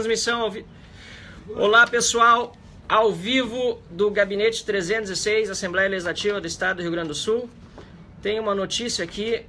Transmissão Olá, pessoal, ao vivo do Gabinete 306, Assembleia Legislativa do Estado do Rio Grande do Sul. Tem uma notícia aqui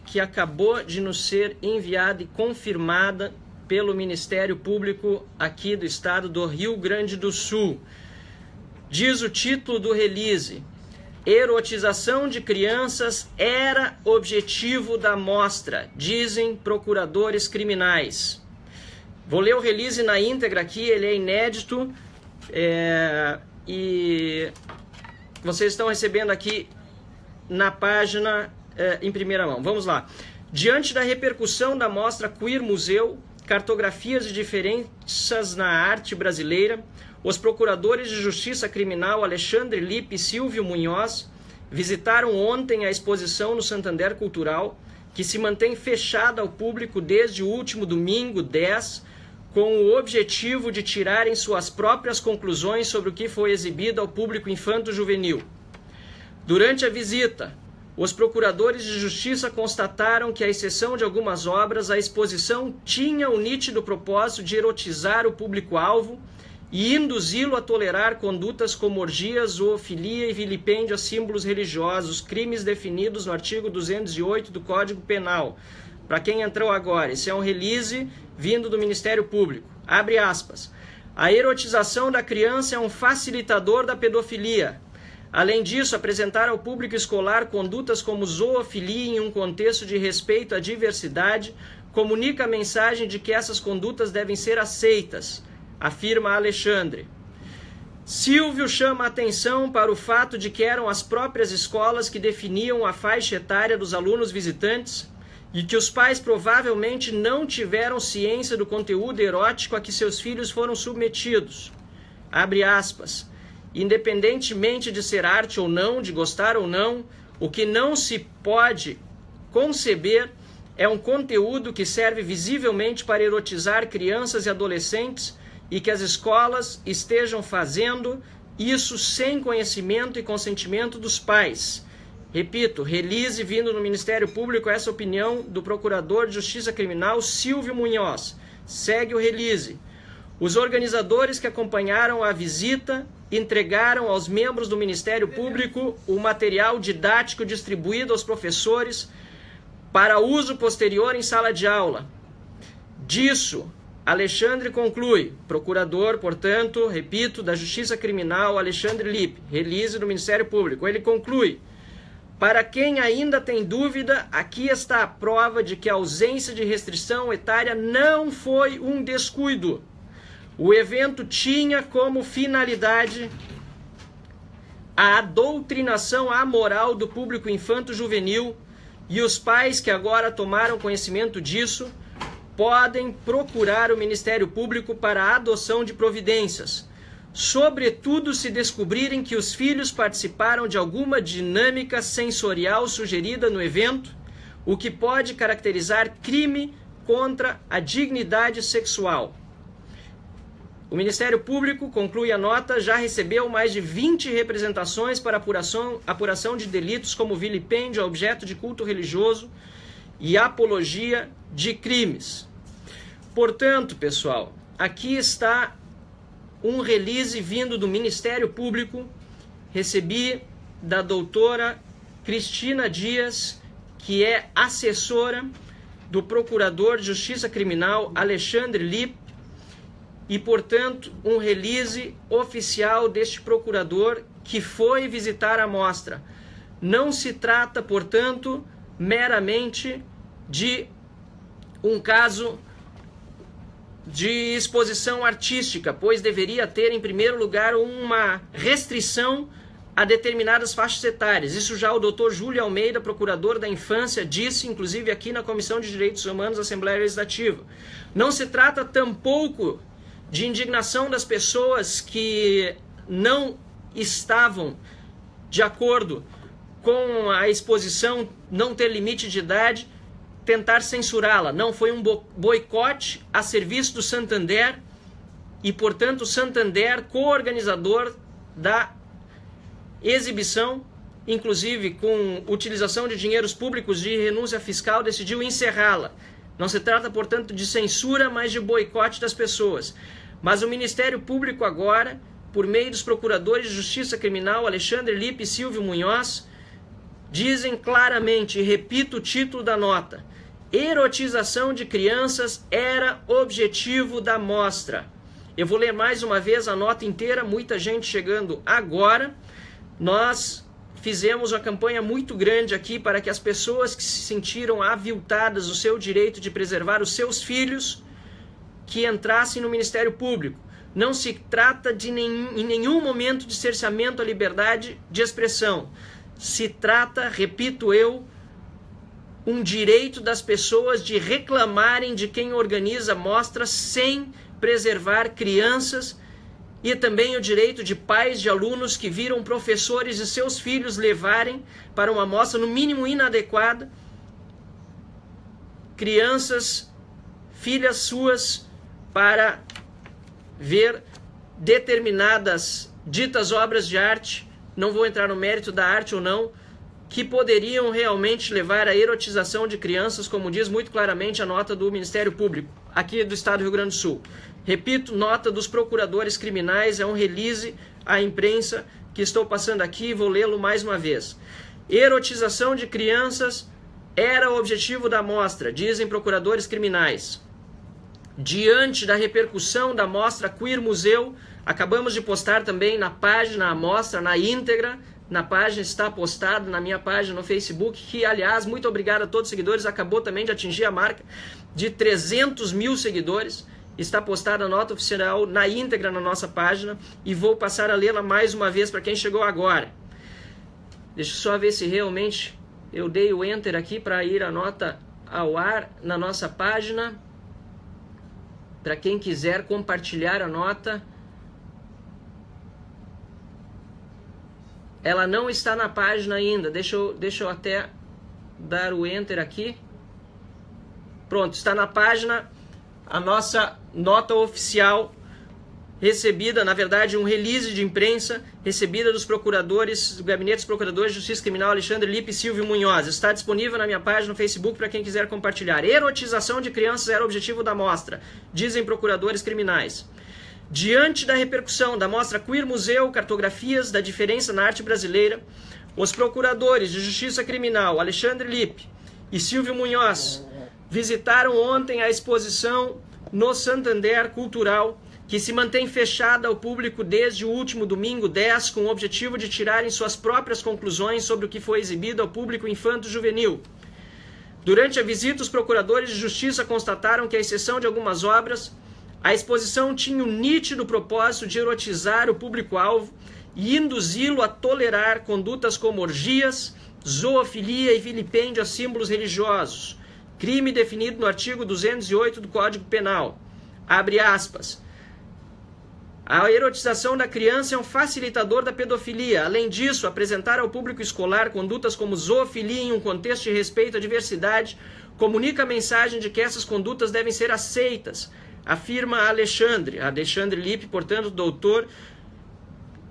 que acabou de nos ser enviada e confirmada pelo Ministério Público aqui do Estado do Rio Grande do Sul. Diz o título do release: erotização de crianças era objetivo da mostra, dizem procuradores criminais. Vou ler o release na íntegra aqui, ele é inédito e vocês estão recebendo aqui na página em primeira mão. Vamos lá. Diante da repercussão da mostra Queer Museu, Cartografias de Diferenças na Arte Brasileira, os procuradores de Justiça Criminal Alexandre Lippe e Silvio Munhoz visitaram ontem a exposição no Santander Cultural, que se mantém fechada ao público desde o último domingo 10, com o objetivo de tirarem suas próprias conclusões sobre o que foi exibido ao público infanto-juvenil. Durante a visita, os procuradores de justiça constataram que, à exceção de algumas obras, a exposição tinha o nítido propósito de erotizar o público-alvo e induzi-lo a tolerar condutas como orgias, zoofilia e vilipêndio a símbolos religiosos, crimes definidos no artigo 208 do Código Penal. Para quem entrou agora, esse é um release vindo do Ministério Público. Abre aspas. A erotização da criança é um facilitador da pedofilia. Além disso, apresentar ao público escolar condutas como zoofilia em um contexto de respeito à diversidade comunica a mensagem de que essas condutas devem ser aceitas, afirma Alexandre. Silvio chama a atenção para o fato de que eram as próprias escolas que definiam a faixa etária dos alunos visitantes e que os pais provavelmente não tiveram ciência do conteúdo erótico a que seus filhos foram submetidos. Abre aspas. Independentemente de ser arte ou não, de gostar ou não, o que não se pode conceber é um conteúdo que serve visivelmente para erotizar crianças e adolescentes e que as escolas estejam fazendo isso sem conhecimento e consentimento dos pais. Repito, release vindo no Ministério Público, essa opinião do Procurador de Justiça Criminal Silvio Munhoz. Segue o release. Os organizadores que acompanharam a visita entregaram aos membros do Ministério Público o material didático distribuído aos professores para uso posterior em sala de aula. Disso, Alexandre conclui, procurador, portanto, repito, da Justiça Criminal Alexandre Lippe, release do Ministério Público. Ele conclui: para quem ainda tem dúvida, aqui está a prova de que a ausência de restrição etária não foi um descuido. O evento tinha como finalidade a doutrinação amoral do público infanto-juvenil e os pais que agora tomaram conhecimento disso podem procurar o Ministério Público para a adoção de providências, sobretudo se descobrirem que os filhos participaram de alguma dinâmica sensorial sugerida no evento, o que pode caracterizar crime contra a dignidade sexual. O Ministério Público, conclui a nota, já recebeu mais de 20 representações para apuração de delitos como vilipêndio a objeto de culto religioso e apologia de crimes. Portanto, pessoal, aqui está um release vindo do Ministério Público. Recebi da doutora Cristina Dias, que é assessora do Procurador de Justiça Criminal Alexandre Lippe, e, portanto, um release oficial deste procurador que foi visitar a mostra. Não se trata, portanto, meramente de um caso de exposição artística, pois deveria ter, em primeiro lugar, uma restrição a determinadas faixas etárias. Isso já o doutor Júlio Almeida, procurador da infância, disse, inclusive aqui na Comissão de Direitos Humanos da Assembleia Legislativa. Não se trata tampouco de indignação das pessoas que não estavam de acordo com a exposição não ter limite de idade, tentar censurá-la. Não, foi um boicote a serviço do Santander e, portanto, o Santander, co-organizador da exibição, inclusive com utilização de dinheiros públicos de renúncia fiscal, decidiu encerrá-la. Não se trata, portanto, de censura, mas de boicote das pessoas. Mas o Ministério Público agora, por meio dos procuradores de Justiça Criminal, Alexandre Lippe e Silvio Munhoz, dizem claramente, e repito o título da nota: erotização de crianças era objetivo da mostra. Eu vou ler mais uma vez a nota inteira, muita gente chegando agora. Nós fizemos uma campanha muito grande aqui para que as pessoas que se sentiram aviltadas do seu direito de preservar os seus filhos, que entrassem no Ministério Público. Não se trata de em nenhum momento de cerceamento à liberdade de expressão. Se trata, repito eu, um direito das pessoas de reclamarem de quem organiza mostras sem preservar crianças, e também o direito de pais de alunos que viram professores e seus filhos levarem para uma mostra no mínimo inadequada crianças, filhas suas, para ver determinadas ditas obras de arte, não vou entrar no mérito da arte ou não, que poderiam realmente levar à erotização de crianças, como diz muito claramente a nota do Ministério Público, aqui do Estado do Rio Grande do Sul. Repito, nota dos procuradores criminais, é um release à imprensa que estou passando aqui, vou lê-lo mais uma vez. Erotização de crianças era o objetivo da mostra, dizem procuradores criminais. Diante da repercussão da mostra Queer Museu, acabamos de postar também na página a mostra, na íntegra, na página está postado, na minha página no Facebook, que aliás, muito obrigado a todos os seguidores, acabou também de atingir a marca de 300 mil seguidores. Está postada a nota oficial na íntegra na nossa página e vou passar a lê-la mais uma vez para quem chegou agora. Deixa eu só ver se realmente eu dei o enter aqui para ir a nota ao ar na nossa página. Para quem quiser compartilhar a nota. Ela não está na página ainda. Deixa eu até dar o enter aqui. Pronto, está na página a nossa nota oficial recebida, na verdade um release de imprensa recebida dos procuradores, do Gabinete dos Procuradores de Justiça Criminal Alexandre Lippe e Silvio Munhoz. Está disponível na minha página no Facebook para quem quiser compartilhar. Erotização de crianças era o objetivo da mostra, dizem procuradores criminais. Diante da repercussão da mostra Queer Museu, Cartografias da Diferença na Arte Brasileira, os procuradores de Justiça Criminal Alexandre Lippe e Silvio Munhoz visitaram ontem a exposição no Santander Cultural, que se mantém fechada ao público desde o último domingo 10, com o objetivo de tirarem suas próprias conclusões sobre o que foi exibido ao público infanto-juvenil. Durante a visita, os procuradores de justiça constataram que, à exceção de algumas obras, a exposição tinha um nítido propósito de erotizar o público-alvo e induzi-lo a tolerar condutas como orgias, zoofilia e vilipêndio a símbolos religiosos, crime definido no artigo 208 do Código Penal. Abre aspas. A erotização da criança é um facilitador da pedofilia. Além disso, apresentar ao público escolar condutas como zoofilia em um contexto de respeito à diversidade comunica a mensagem de que essas condutas devem ser aceitas, afirma Alexandre Lippe, portanto, doutor,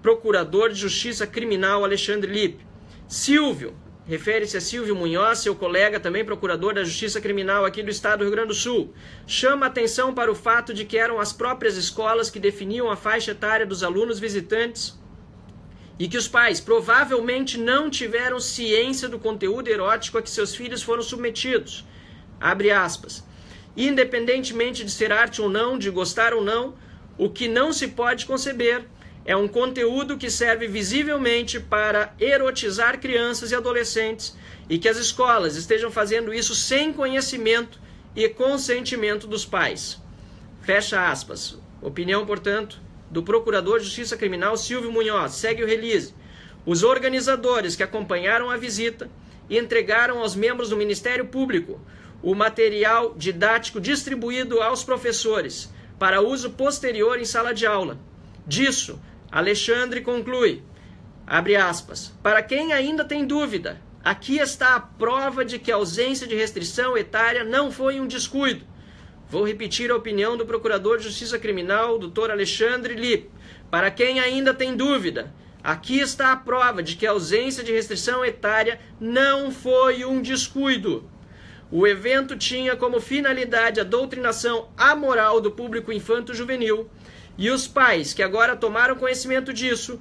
procurador de Justiça Criminal Alexandre Lippe. Silvio, refere-se a Silvio Munhoz, seu colega, também procurador da Justiça Criminal aqui do Estado do Rio Grande do Sul. Chama atenção para o fato de que eram as próprias escolas que definiam a faixa etária dos alunos visitantes e que os pais provavelmente não tiveram ciência do conteúdo erótico a que seus filhos foram submetidos. Abre aspas. Independentemente de ser arte ou não, de gostar ou não, o que não se pode conceber é um conteúdo que serve visivelmente para erotizar crianças e adolescentes e que as escolas estejam fazendo isso sem conhecimento e consentimento dos pais. Fecha aspas. Opinião, portanto, do Procurador de Justiça Criminal Silvio Munhoz. Segue o release. Os organizadores que acompanharam a visita e entregaram aos membros do Ministério Público o material didático distribuído aos professores para uso posterior em sala de aula. Disso, Alexandre conclui, abre aspas, para quem ainda tem dúvida, aqui está a prova de que a ausência de restrição etária não foi um descuido. Vou repetir a opinião do Procurador de Justiça Criminal, Dr. Alexandre Lippe. Para quem ainda tem dúvida, aqui está a prova de que a ausência de restrição etária não foi um descuido. O evento tinha como finalidade a doutrinação amoral do público infanto-juvenil, e os pais que agora tomaram conhecimento disso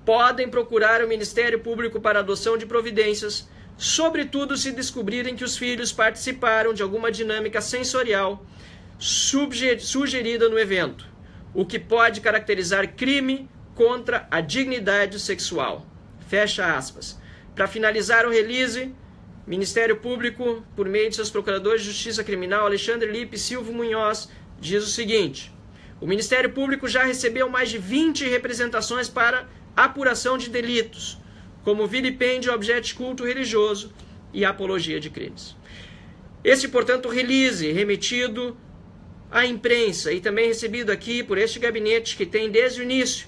podem procurar o Ministério Público para adoção de providências, sobretudo se descobrirem que os filhos participaram de alguma dinâmica sensorial sugerida no evento, o que pode caracterizar crime contra a dignidade sexual. Fecha aspas. Para finalizar o release, Ministério Público, por meio de seus procuradores de Justiça Criminal, Alexandre Lippe e Silvio Munhoz, diz o seguinte: o Ministério Público já recebeu mais de 20 representações para apuração de delitos, como vilipêndio a objeto de culto religioso e apologia de crimes. Este, portanto, release remetido à imprensa e também recebido aqui por este gabinete que tem desde o início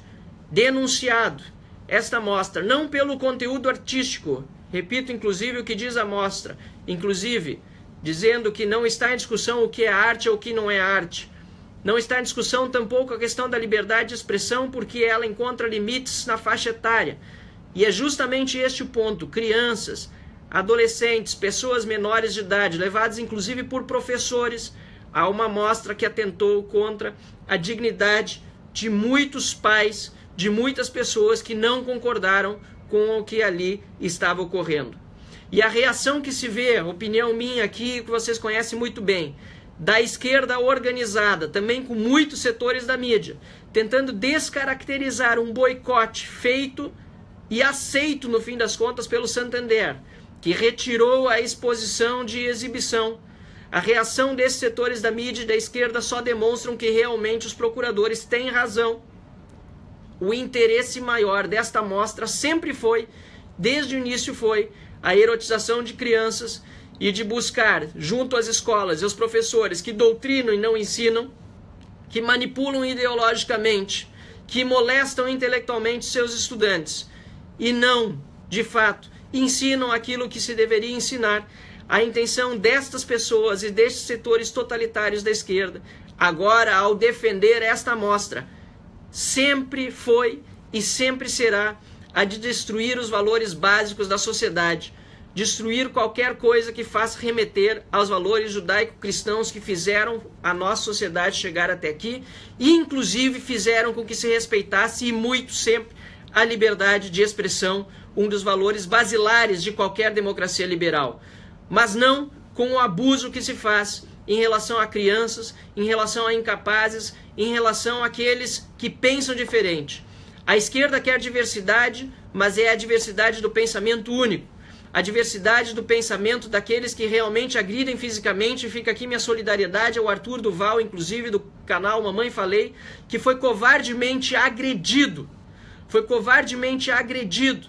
denunciado esta mostra, não pelo conteúdo artístico, repito inclusive o que diz a mostra, inclusive dizendo que não está em discussão o que é arte ou o que não é arte. Não está em discussão tampouco a questão da liberdade de expressão, porque ela encontra limites na faixa etária. E é justamente este o ponto: crianças, adolescentes, pessoas menores de idade, levadas inclusive por professores, a uma mostra que atentou contra a dignidade de muitos pais, de muitas pessoas que não concordaram com o que ali estava ocorrendo. E a reação que se vê, opinião minha aqui, que vocês conhecem muito bem, da esquerda organizada, também com muitos setores da mídia, tentando descaracterizar um boicote feito e aceito, no fim das contas, pelo Santander, que retirou a exposição de exibição. A reação desses setores da mídia e da esquerda só demonstram que realmente os procuradores têm razão. O interesse maior desta mostra sempre foi, desde o início foi, a erotização de crianças e de buscar, junto às escolas e aos professores que doutrinam e não ensinam, que manipulam ideologicamente, que molestam intelectualmente seus estudantes e não, de fato, ensinam aquilo que se deveria ensinar. A intenção destas pessoas e destes setores totalitários da esquerda, agora ao defender esta mostra, sempre foi e sempre será a de destruir os valores básicos da sociedade, destruir qualquer coisa que faça remeter aos valores judaico-cristãos que fizeram a nossa sociedade chegar até aqui e inclusive fizeram com que se respeitasse e muito sempre a liberdade de expressão, um dos valores basilares de qualquer democracia liberal. Mas não com o abuso que se faz em relação a crianças, em relação a incapazes, em relação àqueles que pensam diferente. A esquerda quer diversidade, mas é a diversidade do pensamento único. A diversidade do pensamento daqueles que realmente agridem fisicamente. Fica aqui minha solidariedade ao Arthur Duval, inclusive do canal Mamãe Falei, que foi covardemente agredido. Foi covardemente agredido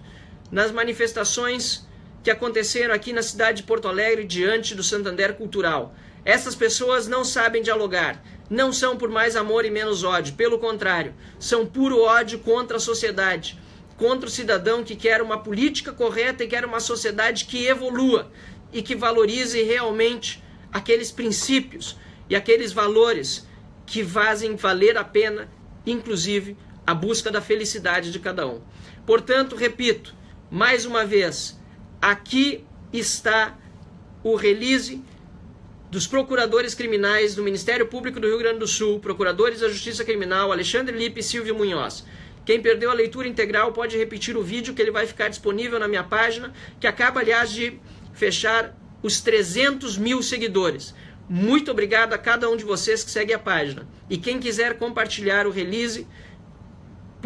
nas manifestações que aconteceram aqui na cidade de Porto Alegre diante do Santander Cultural. Essas pessoas não sabem dialogar, não são por mais amor e menos ódio, pelo contrário, são puro ódio contra a sociedade, contra o cidadão que quer uma política correta e quer uma sociedade que evolua e que valorize realmente aqueles princípios e aqueles valores que fazem valer a pena, inclusive, a busca da felicidade de cada um. Portanto, repito, mais uma vez, aqui está o release dos procuradores criminais do Ministério Público do Rio Grande do Sul, procuradores da Justiça Criminal, Alexandre Lippe e Silvio Munhoz. Quem perdeu a leitura integral pode repetir o vídeo, que ele vai ficar disponível na minha página, que acaba, aliás, de fechar os 300 mil seguidores. Muito obrigado a cada um de vocês que segue a página. E quem quiser compartilhar o release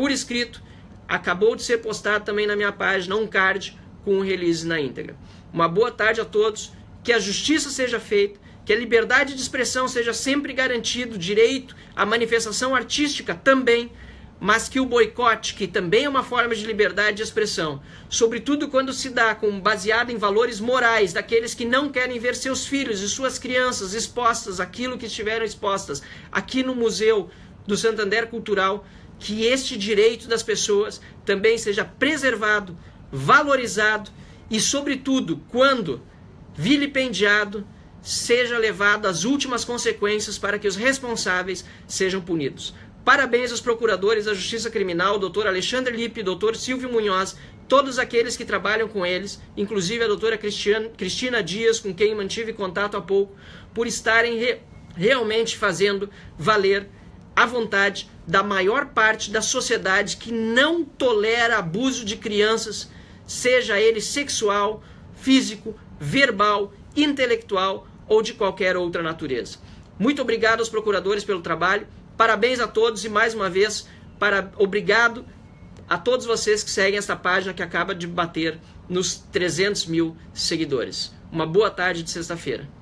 por escrito, acabou de ser postado também na minha página um card com o release na íntegra. Uma boa tarde a todos, que a justiça seja feita, que a liberdade de expressão seja sempre garantido, direito à manifestação artística também, mas que o boicote, que também é uma forma de liberdade de expressão, sobretudo quando se dá baseado em valores morais daqueles que não querem ver seus filhos e suas crianças expostas àquilo que estiveram expostas aqui no Museu do Santander Cultural, que este direito das pessoas também seja preservado, valorizado e, sobretudo, quando vilipendiado, seja levado às últimas consequências para que os responsáveis sejam punidos. Parabéns aos procuradores da Justiça Criminal, Dr. Alexandre Lippe e Dr. Silvio Munhoz, todos aqueles que trabalham com eles, inclusive a doutora Cristina Dias, com quem mantive contato há pouco, por estarem realmente fazendo valer a vontade da maior parte da sociedade que não tolera abuso de crianças, seja ele sexual, físico, verbal, intelectual ou de qualquer outra natureza. Muito obrigado aos procuradores pelo trabalho, parabéns a todos e mais uma vez, obrigado a todos vocês que seguem esta página que acaba de bater nos 300 mil seguidores. Uma boa tarde de sexta-feira.